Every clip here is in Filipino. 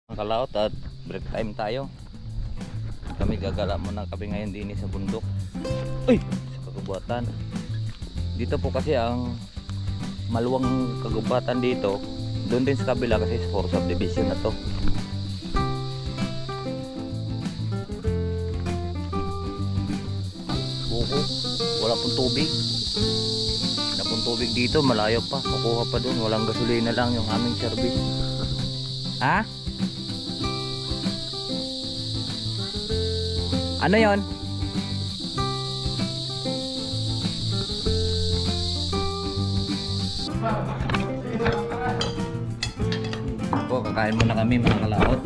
Kalaot at break time tayo. Kami gagala muna kami ngayon din sa bundok. Uy! Sa kagubatan. Dito po kasi ang maluwang kagubatan dito. Doon din sa kabila kasi sa 4 subdivision na to. Buko. Wala pong tubig. Wala pong tubig dito. Malayo pa. Kukuha pa doon. Walang gasolina lang yung aming service. Ha? Ano yon? Po, kakain muna kami mga kalaot.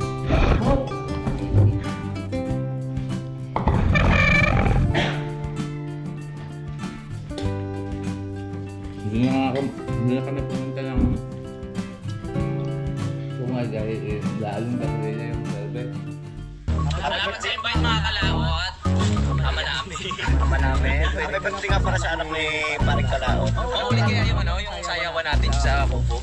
Hindi na kami pumunta ng sungay dahil lalong kasi yung service. Salamat sa invite mga kalawot. Ama namin. Ama namin. May birthday nga para sa anak ni Paring Kalao. Uli kaya yung yung sayawan natin sa Bubo.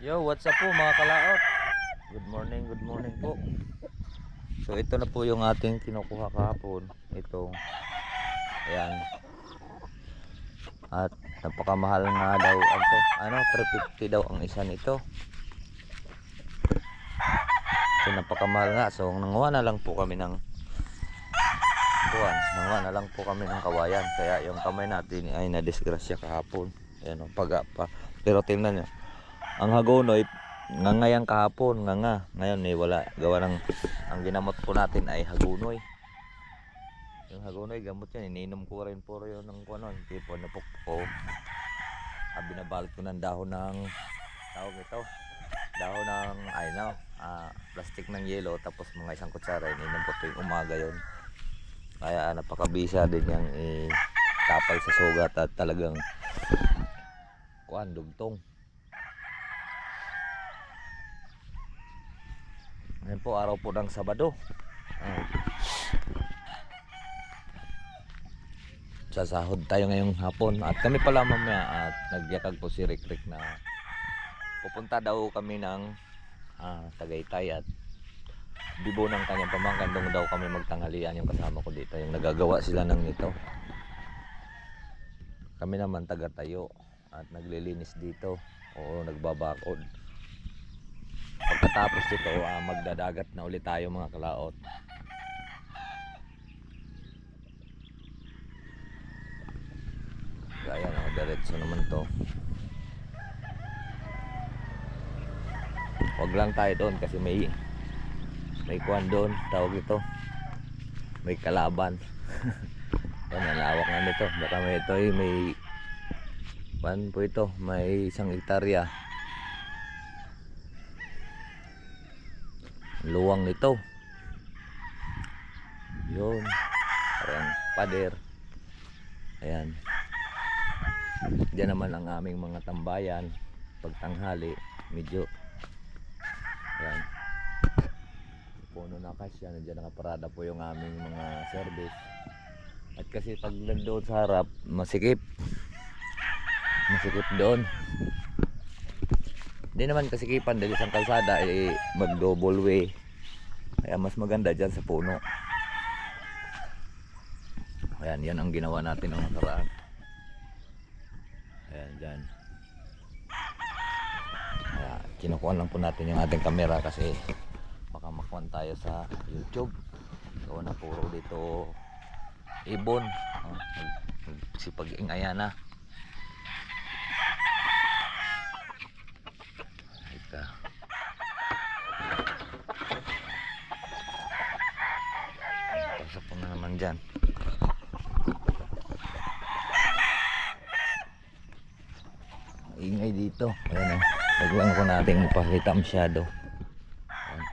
Yo, what's up po mga kalaot? Good morning po. So ito na po yung ating kinukuha kahapon. Ito. Ayan. At napakamahal nga daw ito. 350 daw ang isa nito. So napakamahal nga. So nanguha na lang po kami ng kawayan. Kaya yung kamay natin ay nadisgrasya kahapon. Ayan o, pa. Pero tingnan nyo. Ang hagonoy, ngangayang kahapon, ngayon wala. Gawa ng, ang ginamot po natin ay hagonoy. Yung hagonoy, gamot yan. Iniinom ko rin puro yun ng yung tipo na pukpo. Binabalot ko ng dahon ng, tawag ito, dahon ng, plastic ng yelo. Tapos mga isang kutsara, iniinom ko tuwing umaga yun. Kaya napakabisa din yung tapal sa sugat at talagang dugtong. Ngayon po, araw po ng Sabado. Sasahod tayo ngayong hapon. At kami pala mamaya at nagyakag po si Rick na pupunta daw kami ng Tagaytay at bibo ng kanyang pamangkin. Doon daw kami magtanghalian yung kasama ko dito. Yung nagagawa sila ng nito. Kami naman taga-tayo at naglilinis dito. Oo, nagbabakod. Pagkatapos dito, magdadagat na ulit tayo mga kalaot. Kaya diretso naman to. Huwag lang tayo doon kasi may kuwan doon, tawag ito. May kalaban. Yan, ang lawak nga nito. Baka may ito may kuwan po ito, may 1 hektarya. Luwang nito. Yun. Parang pader. Ayan. Diyan naman ang aming mga tambayan. Pagtanghali, medyo. Ayan. Puno na kasya. Nandiyan nakaparada po yung aming mga service. At kasi pag nandoon sa harap, masikip. Masikip doon. Hindi naman kasikipan dahil isang kalsada mag double way. Kaya mas maganda dyan sa puno. Ayan, yan ang ginawa natin ng nakaraan. Ayan, dyan. Kaya kinukuha lang po natin yung ating camera kasi baka makuha tayo sa YouTube. Gawa na puro dito ibon. Sipag-ingaya na. Pasok po na naman dyan. ingay dito. Ayan o. Huwag lang ko natin ipakita masyado. Ayan.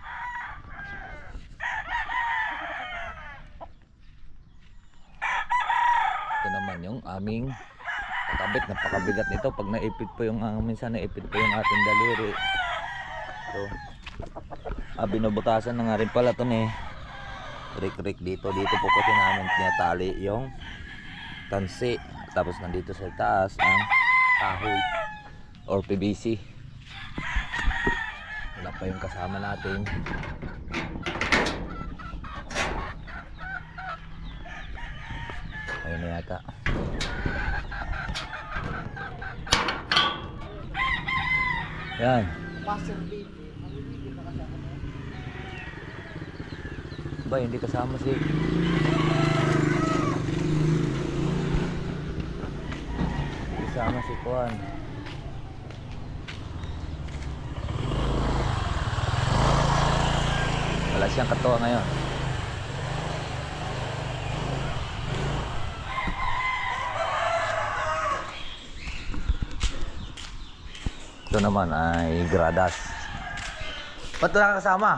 Ito naman yung aming kakabit. Napakabigat nito. Pag naipit po yung minsan naipit po yung ating daliri. Ito. Binubutasan na nga rin pala ito eh. Rik-rik dito. Dito po kasi namin tinatali yung tansi. Tapos nandito sa taas ang kahoy or PVC. Wala pa yung kasama natin. Ayun na yata. Yan. Ba, hindi kasama si Kuan. Wala siyang katuwa ngayon. Ito naman ay gradas. Ba't wala kang kasama?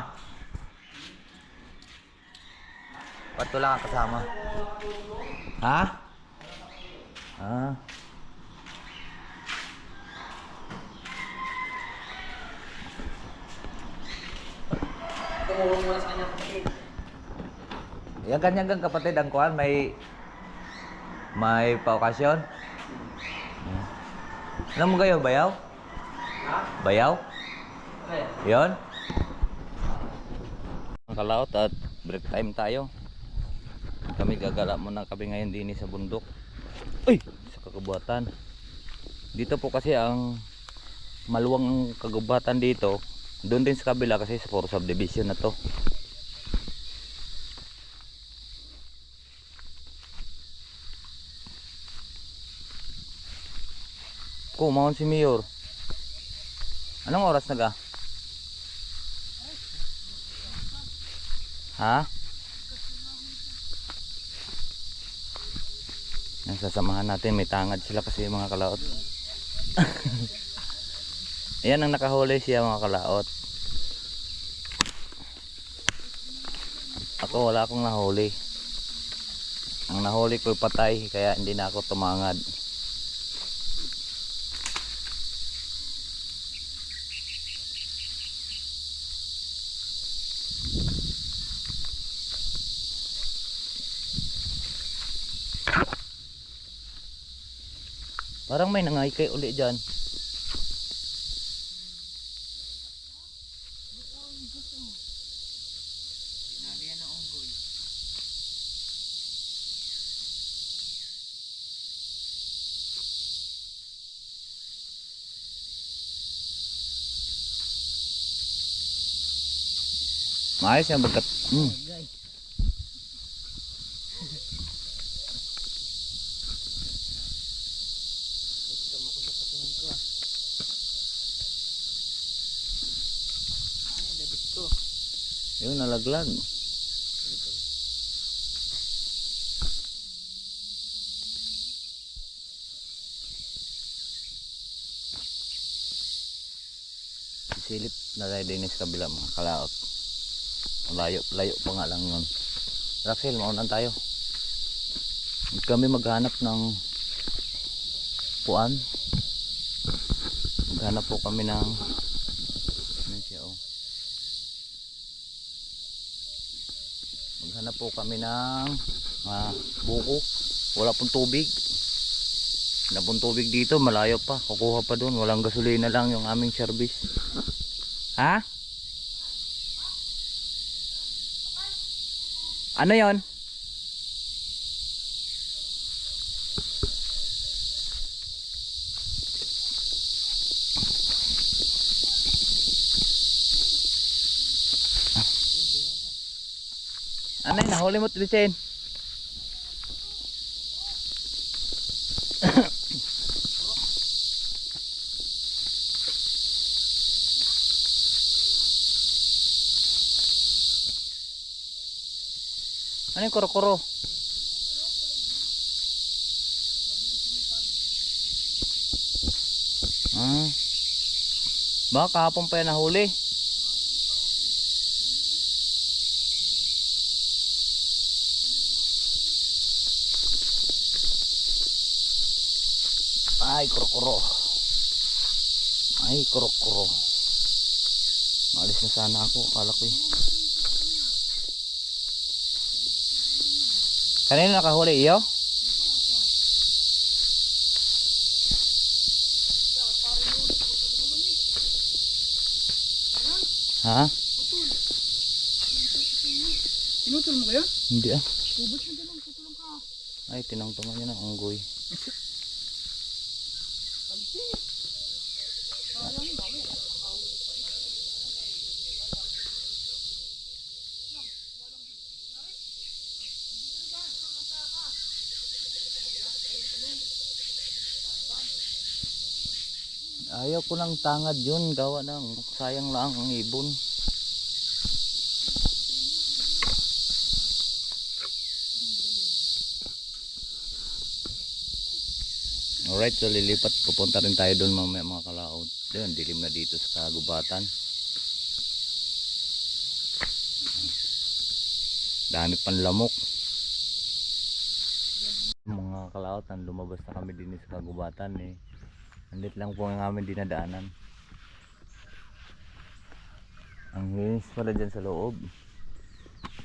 Ba't wala kang kasama? Ha? Ah. Tumulong muna sa kanyang kapatid. Yan kanyang kapatid ang kuan may paokasyon. Ano mo kayo, bayaw? Ha? Bayaw? Okay. Yon. Ang kalaot at break time tayo. Kami gagala muna kami ngayon din sa bundok. Uy! Sa kagubatan. Dito po kasi ang maluwang ang kagubatan dito. Doon din sa kabila kasi sa 4 subdivision na to. Kumaon si Mayor. Anong oras na ga? Ha? Ang sasamahan natin, may tangad sila kasi mga kalaot. Ayan ang nakahuli siya mga kalaot. Ako wala akong nahuli. Ang nahuli ko patay kaya hindi na ako tumangad. Parang may nangahikay uli dyan. Maayos yan bagkat. Yun, nalaglag. Silip na tayo din sa kabila mga kalaot. Layo pa nga lang yun. Rafael, maunan tayo. Kami maghanap ng puan. Maghanap po kami ng maghanap po kami ng buko. Wala pong tubig. Wala pong tubig dito, malayo pa. Kukuha pa doon, walang gasolina lang yung aming service. Ha? Ano yon? Ano yun? Nahuli mo Trisen? Ano yung kuro-kuro? Ah. Baka kahapon pa yan nahuli. Ay, kuro-kuro. Ay, kuro-kuro. Maalis na sana ako, akala ko eh. Kanino nakahuli iyo? Ha? Pinutol mo kaya? Hindi ah. Ubus mo dalawang putulong ka. Ay, tinangtungan niya ng unggoy. Ayaw ko ng tangad yun, gawa ng sayang lang ang ibon. Alright, so lilipat, pupunta rin tayo doon mamaya mga kalaod. Doon, dilim na dito sa kagubatan. Dami pang lamok. Mga kalaod, lumabas na kami din sa kagubatan eh. Andit lang po ang aming dinadaanan. Ang linis pala dyan sa loob.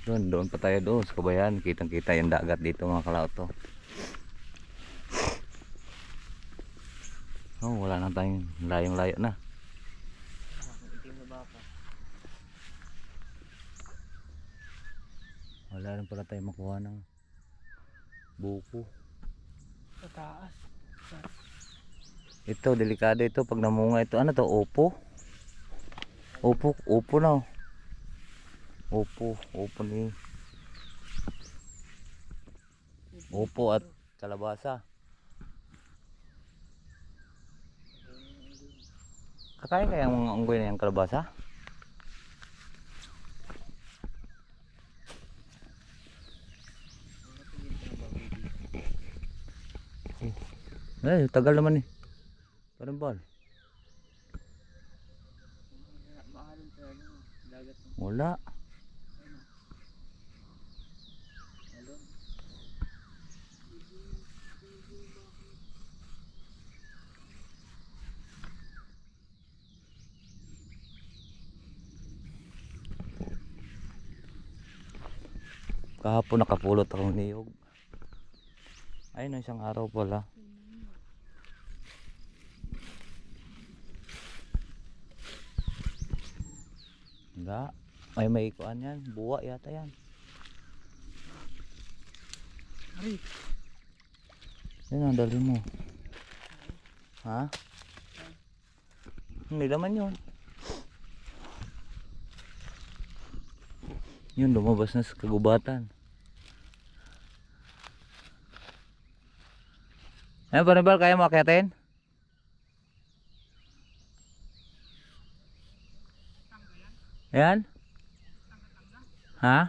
Doon pa tayo doon sa kabayan. Kitang kita yung dagat dito mga kalaod to. Oh, wala na tayong layong-layo na. Wala rin pala tayong makuha ng buko. Sa taas. Ito, delikado ito pag namunga ito. Ano to? Opo? Opo na. Opo ni. Opo at kalabasa. Kakain kaya ang mga unggoy na yung kalabasa? Eh, tagal naman eh. Parang bal. Wala. Kahapon nakapulot akong niyog. Ayun, isang araw pala. Enggak, may ikuan yan, buwa yata yan. Ay, Yan ang dali mo. Ha? Hindi naman yun. Yun, lumabas na sa kagubatan. Ano ba nabal, kaya mo akyatin? Ayan? Ha?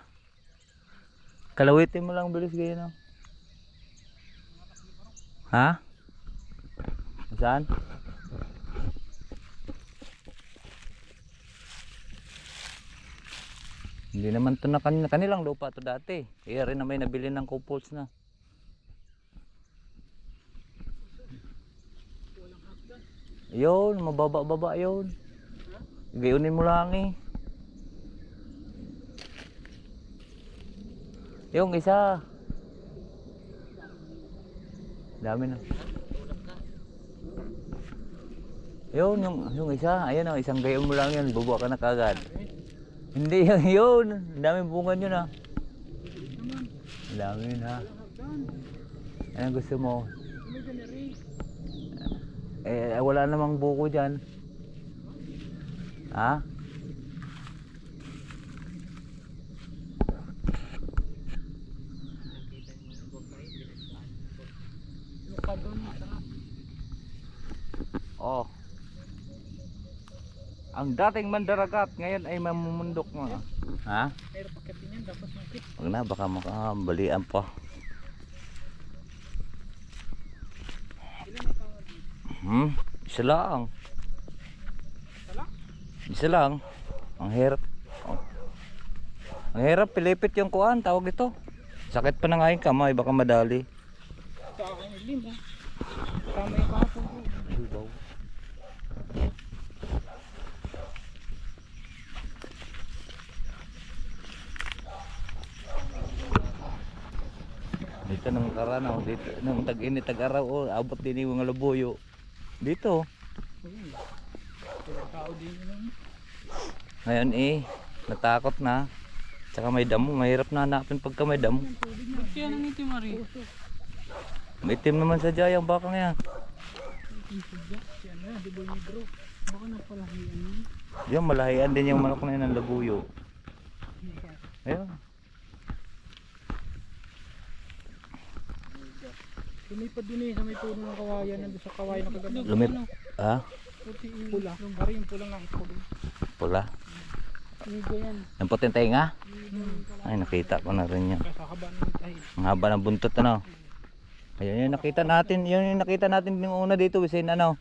Kalawitin mo lang bilis ganyan. Ha? Saan? Hindi naman to na kanilang lupa to dati. Kaya rin na may nabili ng couples na. Yun, mababa-baba yun. Gayunin mo lang eh. Yung isa. Dami na. Yun, yung isa. Ayan o, isang gayon mo lang yun. Bubuha ka na kagad. Hindi yun. Daming bunga yun ha. Dami yun ha. Anong gusto mo? Eh, wala namang buko dyan. Ha? Oh. Ang dating mandaragat ngayon ay mamumundok na. Ha? pero pakitin yan, dapat makit. Wag na, baka makabalian pa. Isa lang. Isa lang. Ang hirap. Oh. Ang hirap, pilipit yung kuan, tawag ito. Sakit pa na nga yung kamay, baka madali. Sa akin yung limba. Tama yung kahapon ko. Dito nang karanaw, dito nang tag-init, tag-araw, oh, abot din yung mga labuyo. Dito. Ayun. Pero tao din yun. Ngayon natakot na. Tsaka may damo, mahirap na hanapin pagka may damo. Ba't kaya nangitim, Ari? May itim naman sa dya yung bakang yan. Itim sa dyan. Si ano yan, di ba yung bro? Baka napalahian yun. Yung malahian din yung manok na yun ng labuyo. Ayun. Lumipad din eh sa may puno ng kawayan. Nandun sa kawayan na kagabi. Ha? Puti pula. Ari yung pulang nakita ko doon. Pula. Inigo yan. Yung puting tainga? Ay, nakita ko na rin yan. Kaya sa haba ng tahi. Ang haba ng buntot, ano? Ayun yung nakita natin. Yun yung nakita natin yung una dito, Wisin, ano?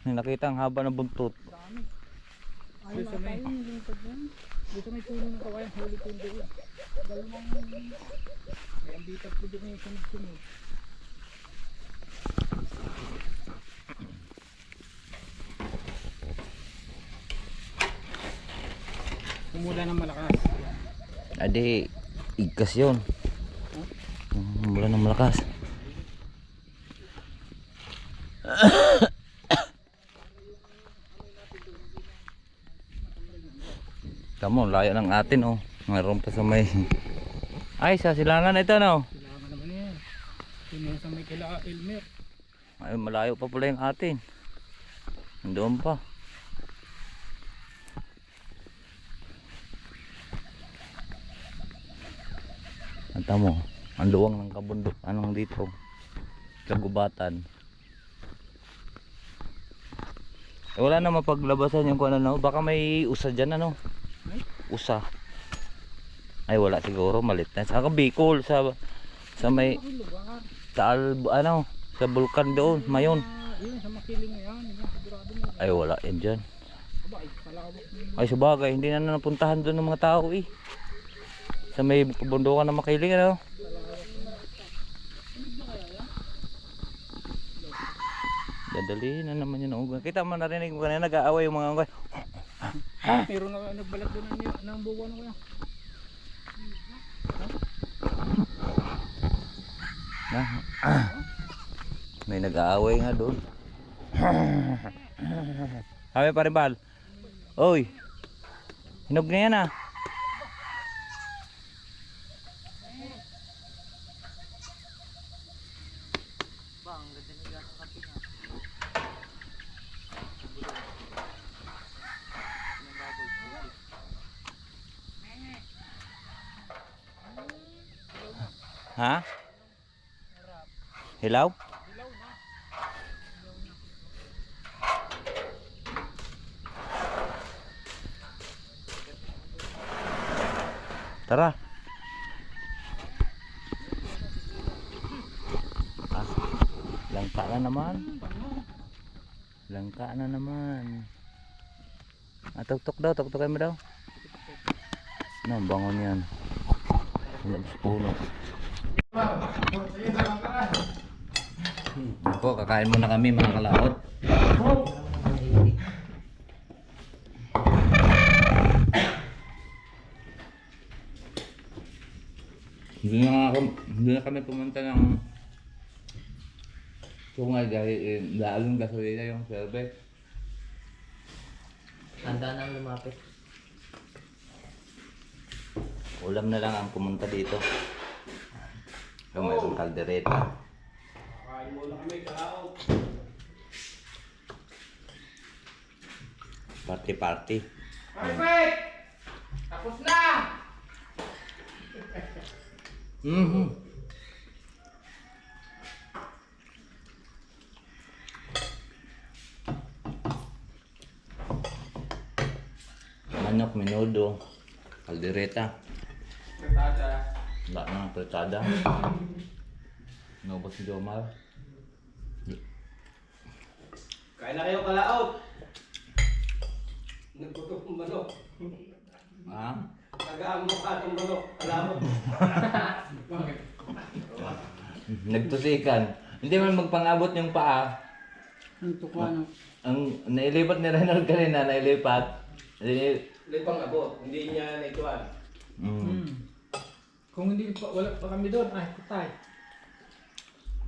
Yung nakita ang haba ng buntot. Dami. Ayaw na tayo yung lumipad yan. Dito may puno ng kawayan. Huli ko yung doon. Dalawang may ambitat ko doon yung sunod-sunod. Umula ng malakas. Adi, igkas yun. Mula ng malakas. Kamu, layo ng atin, oh. Mayroon pa sa may... Ay, sa silangan ito, no? Kailangan naman yan. Yun sa may kila Elmer. Ay, malayo pa pala yung atin. Nandoon pa. Anta mo, ang luwang ng kabundok. Anong dito? Kagubatan. Eh, wala na mapaglabasan yung kung ano. Baka may usa dyan, ano? Usa. Ay, wala siguro. Malit na. Saka Bicol. Sa may... Ang lugar. Ano? Sa bulkan doon. Mayon. Yun sa makiling na yan. Yan sigurado mo. Ay, wala yan dyan. Aba, ay palawak ng Ay, sabagay. Hindi na napuntahan doon ng mga tao, eh. Sa may bundukan na Makiling, ano? Dadali na naman yun. Kita mo narinig mo kanina nag-aaway yung mga unggoy. meron na nagbalat doon ng buwan ko yan. Na. May nag-aaway nga doon. Kami pa rin, Bal. Oy. Hinog na yan, ah. Ha? Hilaw? Tara. Ah, langka na naman. Langka na naman. Ah, tuktok daw, tuktokin mo daw. No, bangon yan. Puno. Ako, kakain muna kami mga kalaot. Hindi na kami pumunta ng tungay dahil lalong gasolina yung service. Handa nang lumapit. Ulam na lang ang pumunta dito. So, mayroong kaldereta. Kain muna kami, kalao. Party-party. Perfect! Tapos na! Manok, menudo, kaldereta. Fritada. Wala nang fritada. Nobot si Jomar. Kain na kayo, kalao. Nagputok ng manok. Ha? Tagaan mo ka ng manok. Alam mo. Bakit? Nagtusikan. Hindi man magpangabot yung paa. Ang tukwa ng... Ang nailipat ni Renald kanina, nailipat. Lipang abot. Hindi niya naituan. Mm. Kung hindi pa, wala pa kami doon, ay patay.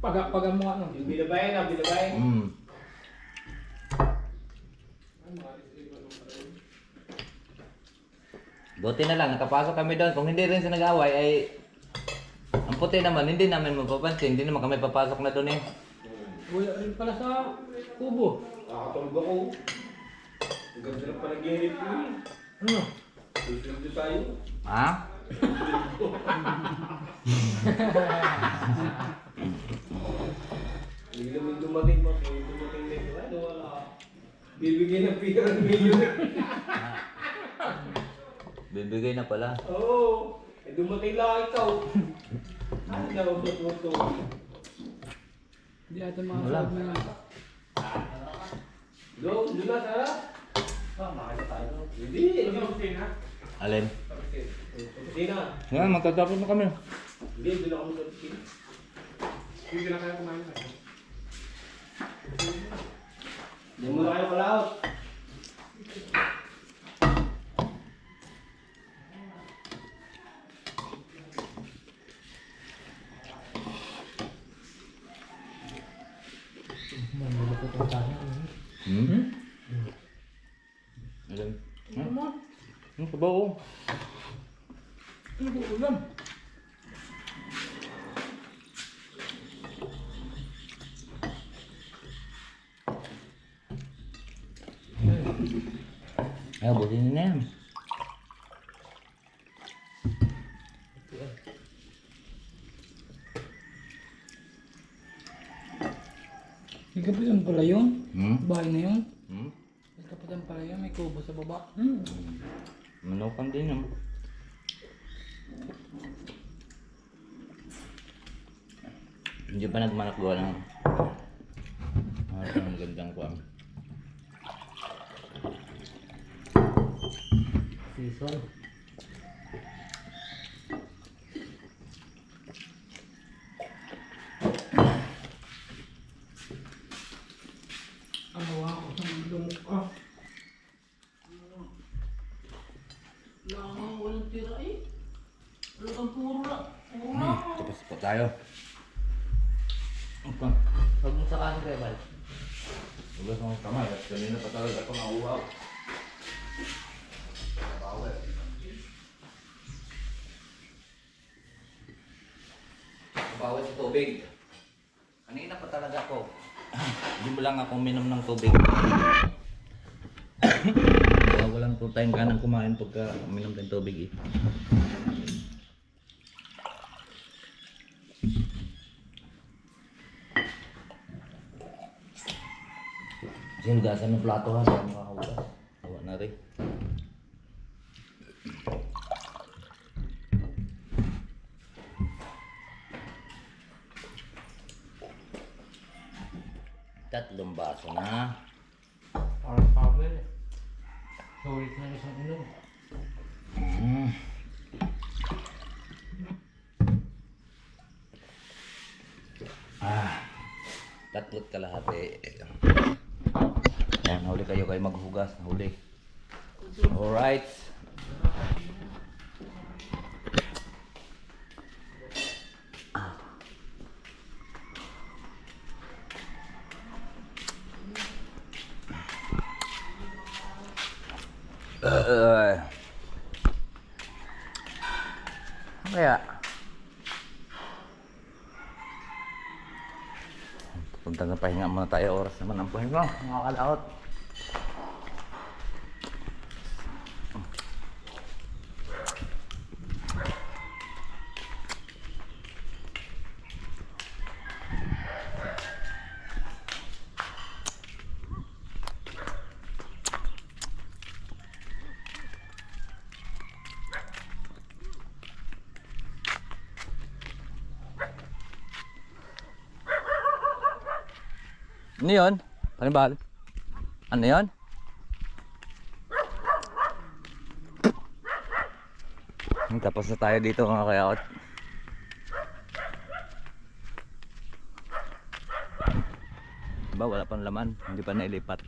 Paga mo ano. Yung binabayan na, binabayan. Mm. Buti na lang, nakapasok kami doon. Kung hindi rin siya nag-away, ay... Ang puti naman, hindi namin mapapansin. Hindi naman kami papasok na doon eh. Wala rin pala sa kubo. Nakakatulog ako. Ang ganda ng panaginip ko eh. Ano? Susunod tayo. Ha? Hindi naman dumating pa. Kung dumating na ito, ano wala. Bibigyan ng pira ng milyon. Bibigay na pala. Oo. Eh dumating lang ikaw. Ano na ubot mo to? Hindi ata mga Wala. na yan. Doon na sa? Makita tayo. Hindi. Hindi mo kusina. Alin? Sa kusina. Nga, magtatapos na kami. Hindi, doon ako sa kusina. Hindi na kaya kumain na. Hindi mo na kayo kalaot. Hmm? Alin? Ano mo? Ano ka ba oh? Ano ko ulam? Ay, buti na yan. May kapitan pala yun. Hmm? Bahay na yun. Hmm? May kapitan pala yun. May kubo sa baba. Manukan din yun. Hindi pa nagmanakgawa ng ang gandang kuwan. Season. Ano ako sa lumok ka? Lang, walang tira eh. Wala kang puro lang. Puro lang. Tapos po tayo. Okay. Huwag mo sa kanin kayo, Bal. Hugas mo ang kamay at kanina pa talaga ako nauuhaw. Bawal. Bawal sa tubig. Kanina pa talaga ako. Hindi mo lang ako minom ng tubig. Walang po tayong kanang kumain pagka minom ng tubig eh. Sinugasan ng plato ha, sa mga kawalas. Hawa na rin. Tatlong baso na. Parang pabel. Sulit na isang ilong. Mm. Tatlot kalahati. Ayan, huli kayo maghugas. Huli. Alright. Kaya punta na pahinga muna tayo, oras naman ang pahinga, mga kalaot. Ano yun? Panibal? Ano yun? Tapos na tayo dito mga kayaot. Diba, wala pang laman, hindi pa nailipat.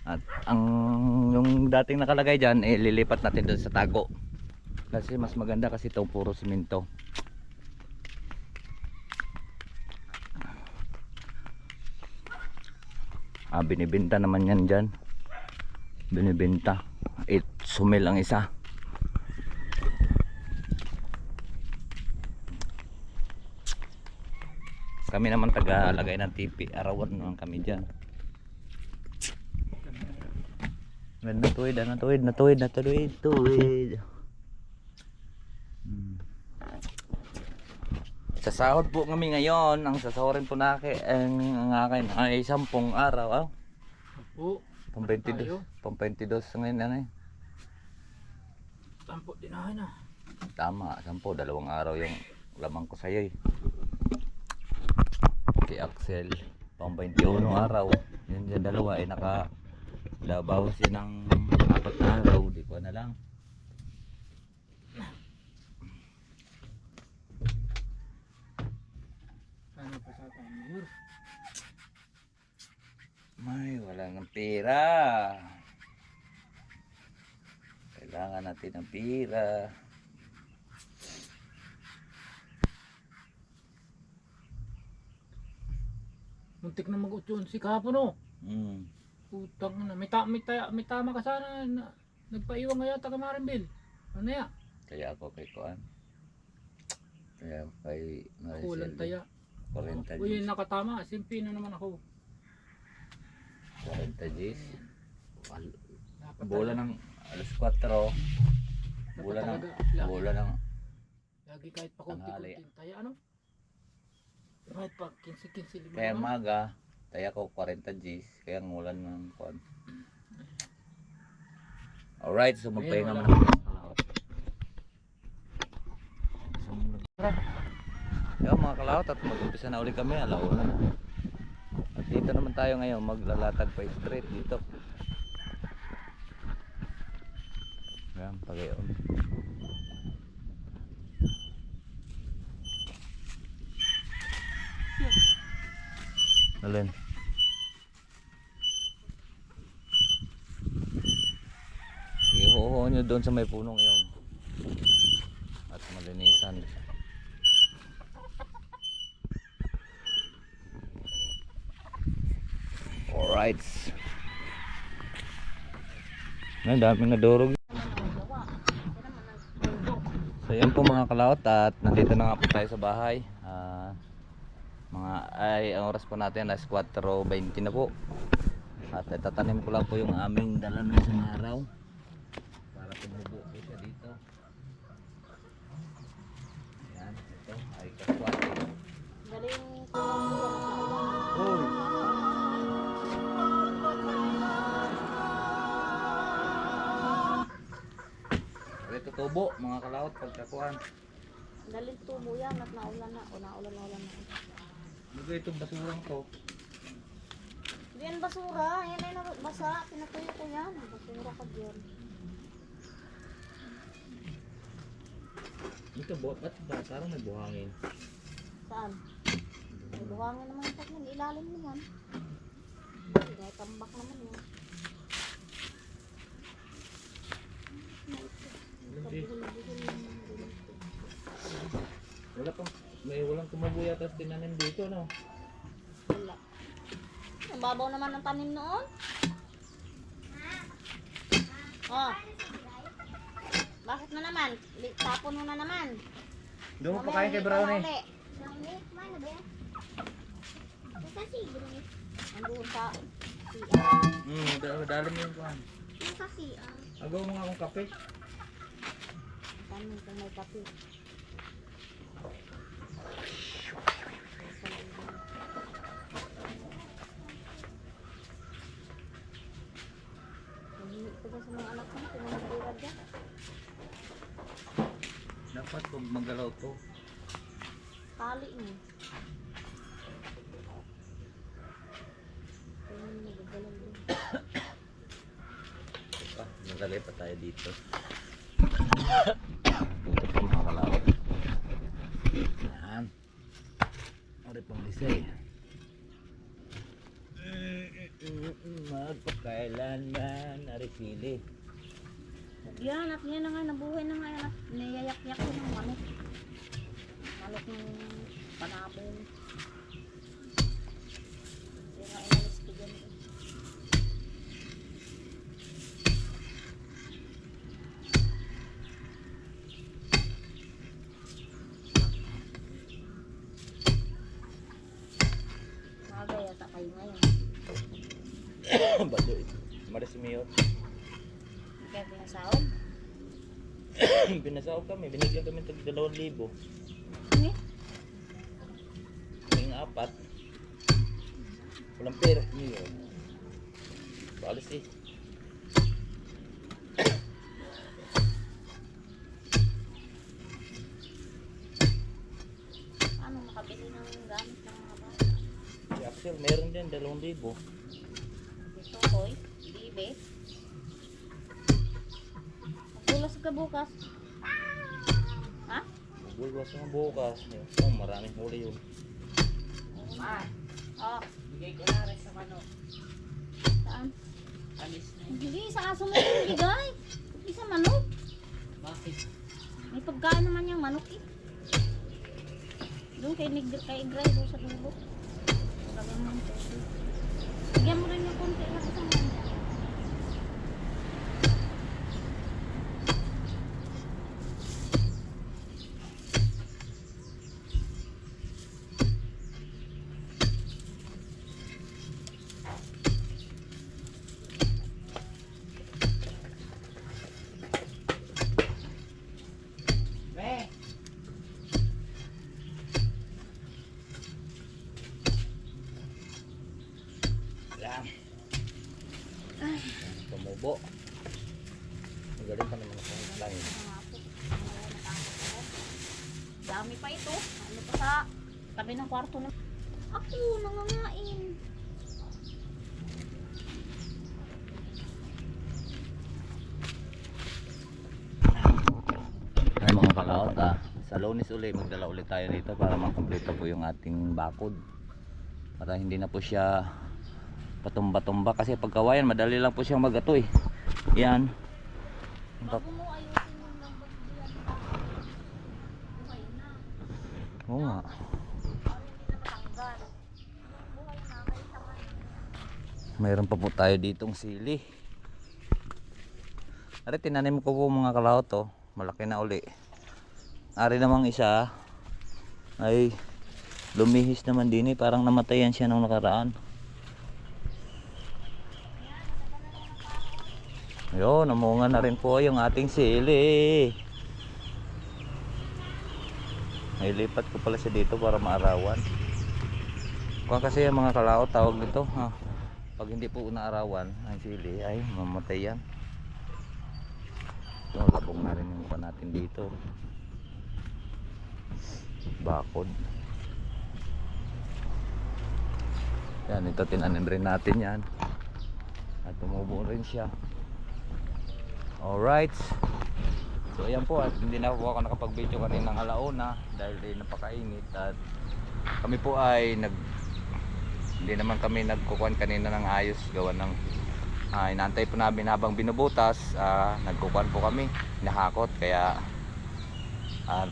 At yung dating nakalagay dyan, lilipat natin doon sa tago. Kasi mas maganda kasi ito puro simento. Binibenta naman yan dyan. Binibenta. Sumil ang isa. Kami naman taga-alagay ng tipi. Arawan naman kami dyan. Natuwid. Sa sahod po kami ngayon. Ang sasahurin po ang akin ay 10 araw. Oo. Pang 22. Pang 22 ngayon ano eh. Tampo dinahan na. Tama, 10. 2 araw yung lamang ko sa'yo eh. Kay Axel, pang 21 araw. Yun yung dalawa ay nakalabaw siya ng 4 na araw. Di ko na lang. Ano pa sa akin, Mayor? May wala ng pera. Kailangan natin ng pera. Muntik na mag-utyon si kahapon oh. Hmm. Putang na. May tama ka sana na nagpaiwan nga yata ka Marimbil. Ano ya? Kaya ako kay Kuan. Kaya ako kay Kulang taya. 40 Uy, Gs. nakatama. Simpi na naman ako. 40 Gs. Dapat Bola talaga- ng alas 4. Bola ng talaga, lagi. bola ng Lagi kahit pa Tanghali. konti-konti taya ano? Kahit pa 15-15 lima kaya naman. maga. Kaya ko 40 Gs. Kaya ngulan ng Kuan. Alright, so magpahinga Ayun, muna. wala. Yo mga kalawat at mag-umpisa na ulit kami. Alauna na. At dito naman tayo ngayon. Maglalatag pa straight dito. Yan, pagayon. Alin? Ihuho nyo doon sa may punong iyon. At malinisan. Alright. Ang daming nadurog. So yan po mga kalawat at nandito na nga po tayo sa bahay. Ang oras po natin ay 4:20 na po. At tatanim ko lang po yung aming dala ng isang araw. Para tumubo po siya dito. Ayan, ito ay kaswati. Galing ko lang po yan. Uy! Ito tubo mga kalawat pagkakuan. Galing tubo yan at naulan na. O naulan na. Ano itong basurang to? Hindi yan basura. Yan ay basa. Pinatuyo ko yan. Basura ka dyan. Ito ba't ba? Parang may buhangin. Saan? May buhangin naman yung pagyan. Ilalim mo yan. May tambak naman yun. Walang tumubuya tapos tinanim dito, no? Wala. Ang babaw naman ng tanim noon. Oh. Bakit na naman? Tapon mo na naman. Doon mo pa kain kay Brownie. Brownie? Kumain na ba yan? Kasi Brownie. Andun sa CR. Dali mo yung kuhan. Yung sa CR. Agaw mo nga akong kape. Tanong kung may kape. Ito ba sa mga anak mo? Pinamagdira dyan? Dapat kung magalaw to. Tali mo. Ayun, nagagalan din. Nagalay pa tayo dito. Itong isa eh. Magpakailanman narisili. Yan, at yan na nga, nabuhay na nga yan. At niyayak-yak ko ng manok. Manok ng panabong. Yan nga, inalis ko dyan. Maga yata kayo ngayon. Bado ito. Marisimiyo. Hindi kaya pinasahod? Pinasahod kami. Binigyan kami ng 2,000. Hindi. Kaming 4. Walang pera. Niyo. Balis eh. Paano makabili ng gamit ng mga bata? Si Axel, meron din 2,000. Gusto ko eh. Bibe. Magbulas ka bukas. Ha? Bulwas nga bukas. Oh, maraming huli yun. Oh. Bigay ko na rin sa manok. Saan? Alis na. Hindi, sa aso mo yung bigay. Hindi sa manok. Bakit? May pagkain naman yung manok eh. Doon kay Igray doon sa dulo. Lagyan mo yung tubig. Bigyan mo rin yung konti na sa manok. Me! Lang. Tumubo. Ang galing pa naman akong slime. Dami pa ito. Ano pa sa tabi ng kwarto na. Ako, nangangain. Ay mga kalaot sa Lunes ulit magdala ulit tayo dito para makumpleto po yung ating bakod para hindi na po siya patumba-tumba kasi pagkawayan madali lang po siyang magato eh. Yan. Bago mo ayusin yung lambot diyan. Buhay na. Oo nga. Para hindi na matanggal. Buhay na, kayo sa kanan. Mayroon pa po tayo ditong sili. Ari tinanim ko po mga kalaot to. Malaki na uli. Ari namang isa ay lumihis naman din eh. Parang namatayan siya nung nakaraan. Yun, namunga na rin po yung ating sili. Nailipat ko pala siya dito para maarawan. Kung kasi yung mga kalaot tawag nito ha. Pag hindi po unaarawan ang sili ay mamatay yan. Ito, labong na rin yung mukha natin dito. Bakod. Yan, ito tinanim rin natin yan. At tumubo rin siya. Alright. So ayan po, at hindi na po ako nakapag-video kaninang alauna dahil napakainit at kami po ay hindi naman kami nagkukuhan kanina ng ayos gawa ng inaantay po namin habang binubutas. Nagkukuhan po kami, nahakot kaya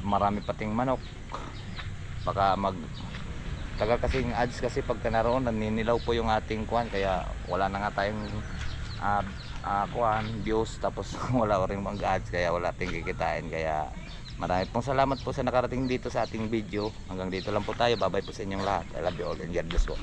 marami pating manok. Baka tagal kasing ads kasi pagka naroon naninilaw po yung ating kuhan kaya wala na nga tayong kuhan, views tapos wala ko rin mag-ads kaya wala tayong kikitain. Kaya marami pong salamat po sa nakarating dito sa ating video. Hanggang dito lang po tayo. Bye bye po sa inyong lahat. I love you all and God bless po.